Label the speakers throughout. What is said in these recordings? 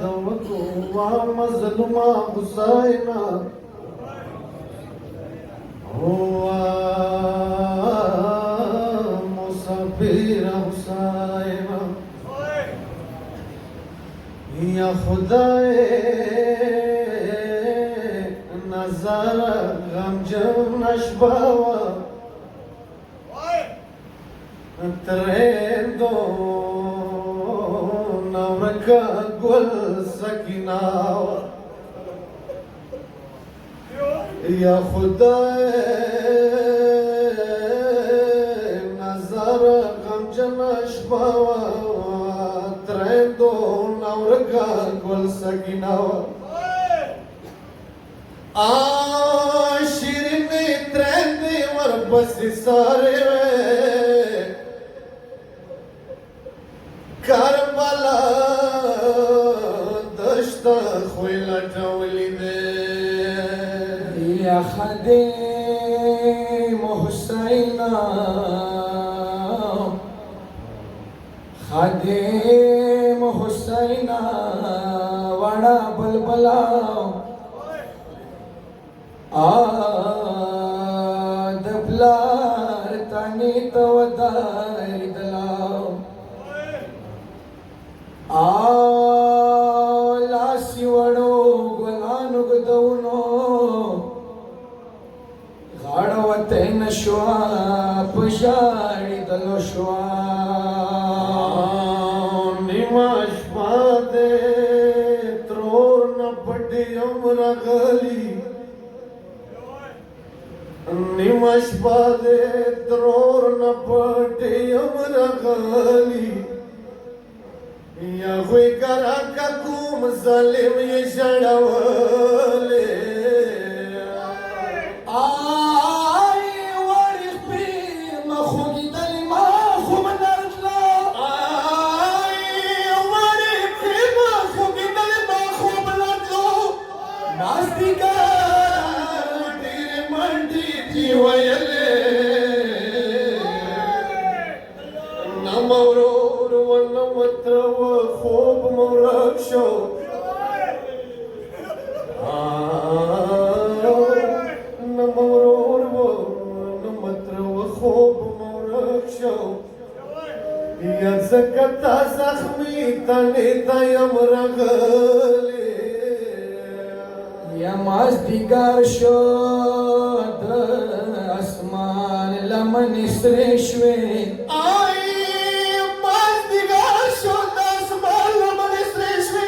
Speaker 1: دولتو مظلوما حسینا مسافر حسینا یا خدای نظر غمجن اشباوا ترندو نورکا گل سکیناوا یا خدای نظر غمجن اشباوا ترندو نورکا گل سکیناوا شیرین ترندی ورپسی سارے کربلا دشتا خوی لٹولی دے
Speaker 2: یا خدیم حسینا خدیم حسینا وڑا بلبلا دبلار تانی تودائی دلاو لاسی وڑو گلانو گدونو غاڑو تین شوا پشاری دلو شوا
Speaker 1: نیماش پاتے ترور نپٹی عمر غلی نیماش پاتے ترور نپٹی عمر غلی یا خوی کرا ککوم ظالم یہ شڑوالے
Speaker 2: آئی وارخ پی مخوگی دلی مخوم نرجلا
Speaker 1: آئی وارخ پی مخوگی دلی مخوم نرجلا
Speaker 2: ناستی کا
Speaker 1: تیرے منڈی تھی ویلے نمورور ونمتر وخوب مرک شو نمورور ونمتر وخوب مرک شو یا زکتا زخمی تنی تیم رغلی
Speaker 2: یا مازدیگر شد اسمان لمن سرشوی
Speaker 1: آئی مازدیگر شد اسمان لمن سرشوی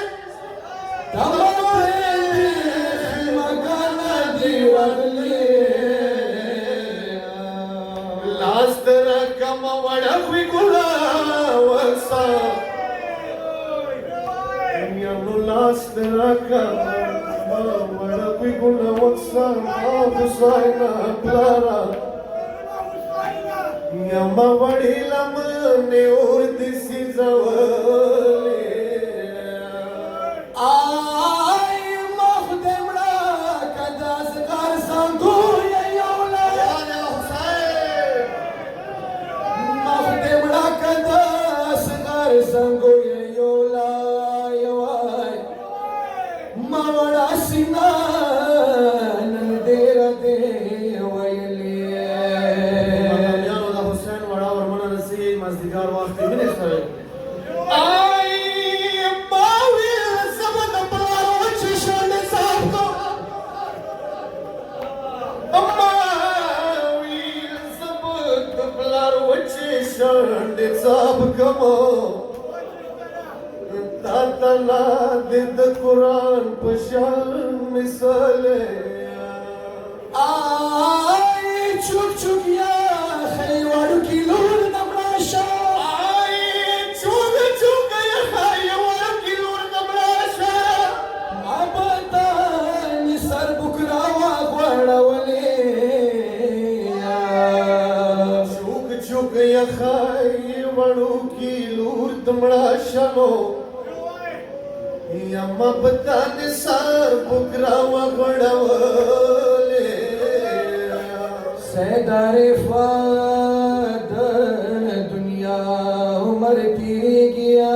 Speaker 2: تمام مکانا دیوگلی
Speaker 1: لاست رکم وڑوی گلا وکسا یانو لاست رکم وڑوی گلا وکسا حسینا پلارا یما وڑی لمن اور دسی زولی
Speaker 2: آئی مخدمڑا کداس کار سنگو یولا مخدمڑا کداس کار سنگو یولا یوائی موڑا سینا نندیر دے ویلی
Speaker 1: یانو دا حسین وڑا ورمنا رسی مزدگار وقتی منی سرے شانڈے صاحب کمو تاتلا دید قرآن پشان مثالے
Speaker 2: آئی چوک چوک یا خیوارو کی لور نمراشا
Speaker 1: آئی چوک چوک یا خیوارو کی لور نمراشا
Speaker 2: مابتا نسر بکراوا گوڑا ولی
Speaker 1: چوک چوک یا خیوارو کی لور نمراشا یا مابتا نسر بکراوا گوڑا ولی
Speaker 2: سیدار فاد دنیا عمر تیری گیا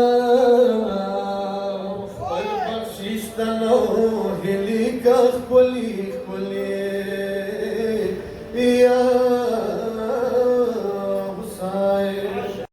Speaker 1: बोली